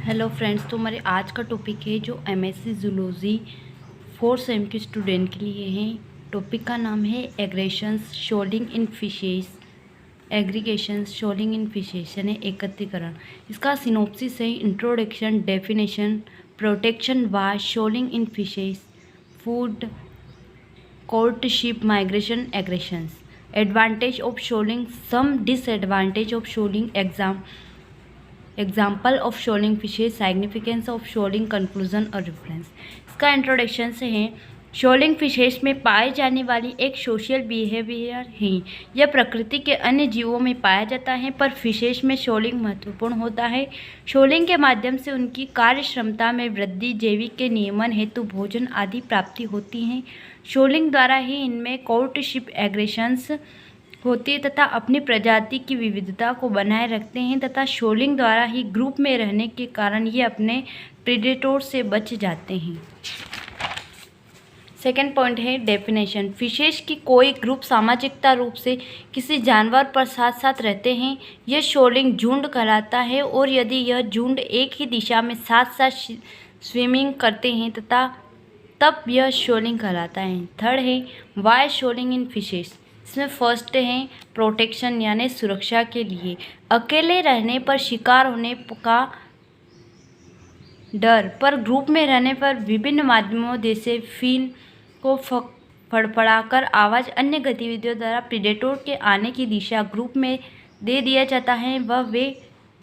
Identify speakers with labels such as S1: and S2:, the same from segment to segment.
S1: Hello friends, तो हमारे आज का टॉपिक है जो एमएससी जूलॉजी 4th सेम के स्टूडेंट के लिए हैं। टॉपिक का नाम है aggressions shoaling in fishes. Aggregations shoaling in fishes यानी एकत्रीकरण। इसका सिनॉप्सिस है इंट्रोडक्शन, डेफिनेशन, प्रोटेक्शन वाश, shoaling in fishes, food, courtship, migration, aggressions, advantage of shoaling, some disadvantage of shoaling, example of shoaling fishes, significance of shoaling, conclusion और reference. इसका introduction से है शोलिंग fishes में पाई जाने वाली एक सोशल बिहेवियर है। यह प्रकृति के अन्य जीवों में पाया जाता है पर फिशेज में शोलिंग महत्वपूर्ण होता है। शोलिंग के माध्यम से उनकी कार्य क्षमता में वृद्धि, जैविक के नियमन हेतु भोजन आदि प्राप्ति होती है। शोलिंग द्वारा ही इनमें कोर्टशिप, एग्रेशंस होती है तथा अपनी प्रजाति की विविधता को बनाए रखते हैं तथा शोलिंग द्वारा ही ग्रुप में रहने के कारण ये अपने प्रेडेटर से बच जाते हैं। सेकेंड पॉइंट है डेफिनेशन। फिशेज की कोई ग्रुप सामाजिकता रूप से किसी जानवर पर साथ साथ रहते हैं, यह शोलिंग झुंड कहलाता है। और यदि यह झुंड एक ही दिशा में साथ साथ स्विमिंग करते हैं तब यह शोलिंग कहलाता है। थर्ड है वाई शोलिंग इन फिशेज। इसमें फर्स्ट है प्रोटेक्शन यानी सुरक्षा के लिए। अकेले रहने पर शिकार होने का डर, पर ग्रुप में रहने पर विभिन्न माध्यमों जैसे फिन को फड़फड़ाकर आवाज़, अन्य गतिविधियों द्वारा प्रेडेटर के आने की दिशा ग्रुप में दे दिया जाता है वह वे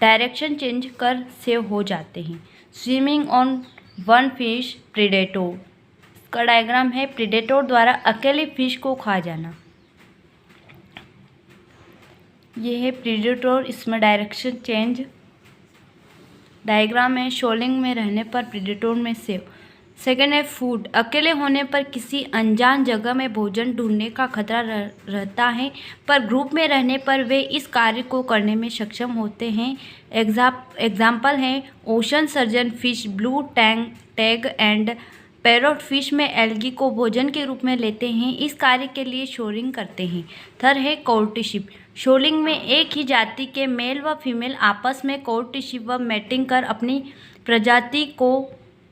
S1: डायरेक्शन चेंज कर सेव हो जाते हैं। Swimming on one fish predator. इसका डायग्राम है प्रेडेटर द्वारा अकेले फिश को खा जाना। ये है प्रेडेटर, इसमें डायरेक्शन चेंज डायग्राम है। शोलिंग में रहने पर प्रेडेटर में सेव। सेकेंड है फूड। अकेले होने पर किसी अनजान जगह में भोजन ढूंढने का खतरा रहता है पर ग्रुप में रहने पर वे इस कार्य को करने में सक्षम होते हैं। एग्जाम्पल हैं ocean surgeon fish, blue tag and parrot fish में एल्गी को भोजन के रूप में लेते हैं, इस कार्य के लिए शोलिंग करते हैं। थर्ड है कोर्टशिप। शोलिंग में एक ही जाति के मेल व फीमेल आपस में कोर्टशिप व मैटिंग कर अपनी प्रजाति को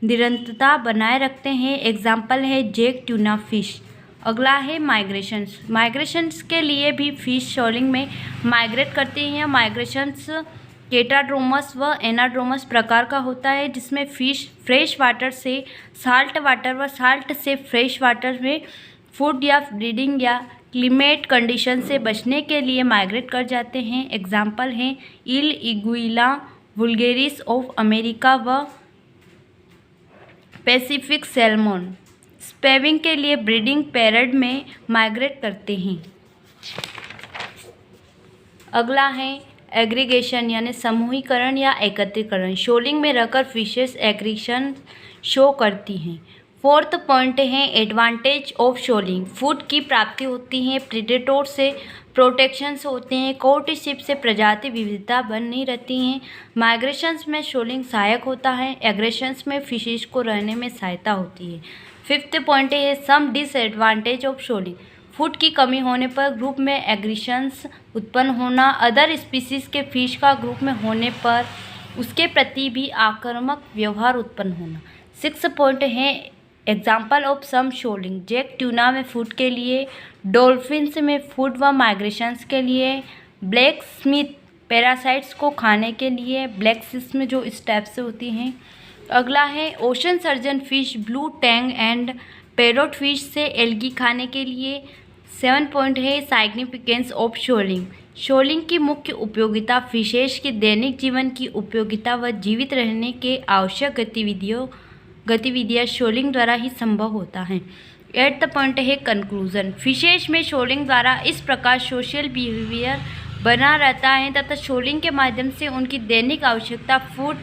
S1: निरंतरता बनाए रखते हैं। एग्जाम्पल है जेक ट्यूना फिश। अगला है माइग्रेशंस। माइग्रेशंस के लिए भी फिश शोलिंग में माइग्रेट करती हैं। माइग्रेशंस केटाड्रोमस व एनाड्रोमस प्रकार का होता है जिसमें फिश फ्रेश वाटर से साल्ट वाटर व साल्ट से फ्रेश वाटर में फूड या ब्रीडिंग या क्लीमेट कंडीशन से बचने के लिए माइग्रेट कर जाते हैं। एग्जाम्पल हैं इल इगुइला वुल्गेरिस ऑफ अमेरिका व पैसिफिक सैल्मन। स्पेविंग के लिए ब्रीडिंग पेरियड में माइग्रेट करते हैं। अगला है एग्रीगेशन यानी समूहीकरण या एकत्रीकरण। शोलिंग में रहकर फिशेस एग्रीगेशन शो करती हैं। फोर्थ पॉइंट है एडवांटेज ऑफ शोलिंग। फूड की प्राप्ति होती है, प्रेडेटर से प्रोटेक्शंस होते हैं, कोर्टशिप से प्रजाति विविधता बनी रहती हैं, माइग्रेशंस में शोलिंग सहायक होता है, एग्रेशंस में फिशेस को रहने में सहायता होती है। फिफ्थ पॉइंट है सम डिसएडवांटेज ऑफ शोलिंग। फूड की कमी होने पर ग्रुप में एग्रेशंस उत्पन्न होना, अदर स्पीसीज के फिश का ग्रुप में होने पर उसके प्रति भी आक्रामक व्यवहार उत्पन्न होना। सिक्स पॉइंट है example of some shoaling. Jack tuna में फूड के लिए, डॉल्फिन्स में फूड व माइग्रेशंस के लिए, ब्लैक स्मिथ पैरासाइट्स को खाने के लिए, ब्लैक फिश में जो इस टाइप से होती हैं। अगला है ocean surgeon fish, blue Tang and parrot fish से एल्गी खाने के लिए। 7 पॉइंट है सिग्निफिकेंस ऑफ शोलिंग। शोलिंग की मुख्य उपयोगिता फिशेज के दैनिक जीवन की उपयोगिता व जीवित रहने के आवश्यक गतिविधियाँ शोलिंग द्वारा ही संभव होता है। 8th पॉइंट है कंक्लूजन। फिशेज में शोलिंग द्वारा इस प्रकार सोशल बिहेवियर बना रहता है तथा शोलिंग के माध्यम से उनकी दैनिक आवश्यकता फूड,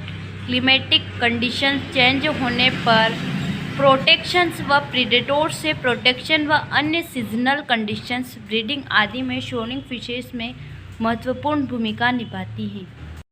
S1: क्लिमेटिक कंडीशन चेंज होने पर प्रोटेक्शंस व प्रेडेटर से प्रोटेक्शन व अन्य सीजनल कंडीशंस, ब्रीडिंग आदि में शोलिंग फिशेज में महत्वपूर्ण भूमिका निभाती हैं।